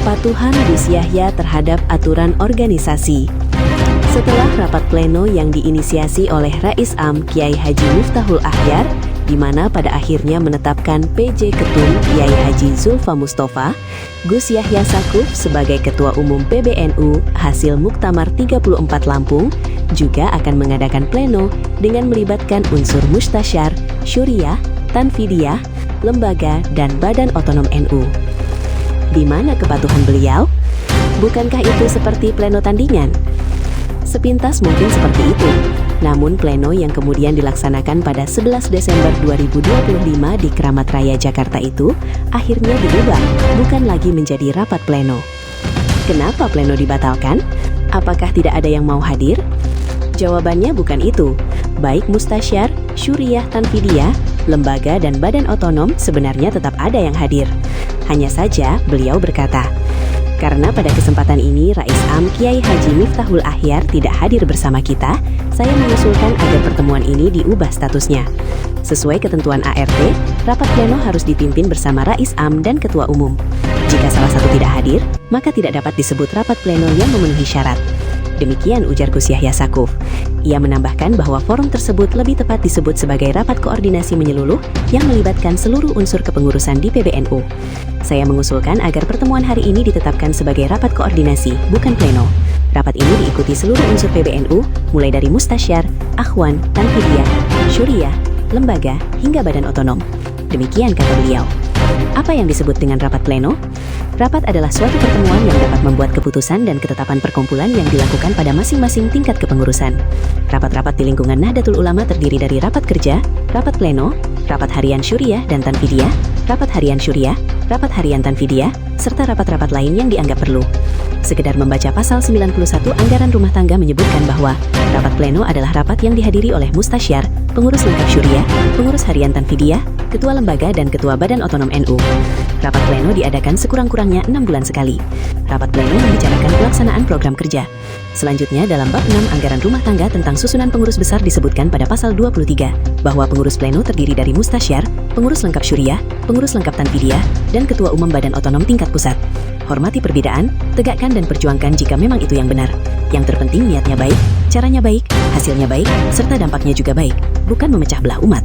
Kepatuhan Gus Yahya terhadap aturan organisasi. Setelah rapat pleno yang diinisiasi oleh Rais Am Kiai Haji Miftahul Akhyar, di mana pada akhirnya menetapkan PJ Ketum Kiai Haji Zulfa Mustafa, Gus Yahya Saquf sebagai Ketua Umum PBNU hasil Muktamar 34 Lampung juga akan mengadakan pleno dengan melibatkan unsur Mustasyar, Syuriah, Tanfidiyah, lembaga, dan Badan Otonom NU. Di mana kepatuhan beliau? Bukankah itu seperti pleno tandingan? Sepintas mungkin seperti itu. Namun pleno yang kemudian dilaksanakan pada 11 Desember 2025 di Kramat Raya Jakarta itu akhirnya diubah, bukan lagi menjadi rapat pleno. Kenapa pleno dibatalkan? Apakah tidak ada yang mau hadir? Jawabannya bukan itu. Baik Mustasyar, Syuriah, Tanfidiyah, lembaga, dan badan otonom sebenarnya tetap ada yang hadir. Hanya saja beliau berkata, karena pada kesempatan ini Rais Am Kiai Haji Miftahul Akhyar tidak hadir bersama kita, saya mengusulkan agar pertemuan ini diubah statusnya. Sesuai ketentuan ART, rapat pleno harus dipimpin bersama Rais Am dan Ketua Umum. Jika salah satu tidak hadir, maka tidak dapat disebut rapat pleno yang memenuhi syarat. Demikian ujar Gus Yahya Saquf. Ia menambahkan bahwa forum tersebut lebih tepat disebut sebagai rapat koordinasi menyeluruh yang melibatkan seluruh unsur kepengurusan di PBNU. Saya mengusulkan agar pertemuan hari ini ditetapkan sebagai rapat koordinasi, bukan pleno. Rapat ini diikuti seluruh unsur PBNU, mulai dari Mustasyar, Akhwan, Tanfidiyah, Syuriah, lembaga, hingga badan otonom. Demikian kata beliau. Apa yang disebut dengan rapat pleno? Rapat adalah suatu pertemuan yang dapat membuat keputusan dan ketetapan perkumpulan yang dilakukan pada masing-masing tingkat kepengurusan. Rapat-rapat di lingkungan Nahdlatul Ulama terdiri dari rapat kerja, rapat pleno, rapat harian Syuriah dan Tanfidiyah, rapat harian Syuriah, rapat harian Tanfidiyah, serta rapat-rapat lain yang dianggap perlu. Sekedar membaca pasal 91 Anggaran Rumah Tangga menyebutkan bahwa rapat pleno adalah rapat yang dihadiri oleh Mustasyar, pengurus lengkap Syuriah, pengurus harian Tanfidiyah, ketua lembaga, dan ketua badan otonom NU. Rapat pleno diadakan sekurang-kurangnya 6 bulan sekali. Rapat pleno membicarakan pelaksanaan program kerja. Selanjutnya dalam bab 6 Anggaran Rumah Tangga tentang susunan pengurus besar disebutkan pada pasal 23 bahwa pengurus pleno terdiri dari Mustasyar, pengurus lengkap Syuriah, pengurus lengkap Tanfidiyah, dan ketua umum badan otonom tingkat pusat. Hormati perbedaan, tegakkan dan perjuangkan jika memang itu yang benar. Yang terpenting niatnya baik, caranya baik, hasilnya baik, serta dampaknya juga baik, bukan memecah belah umat.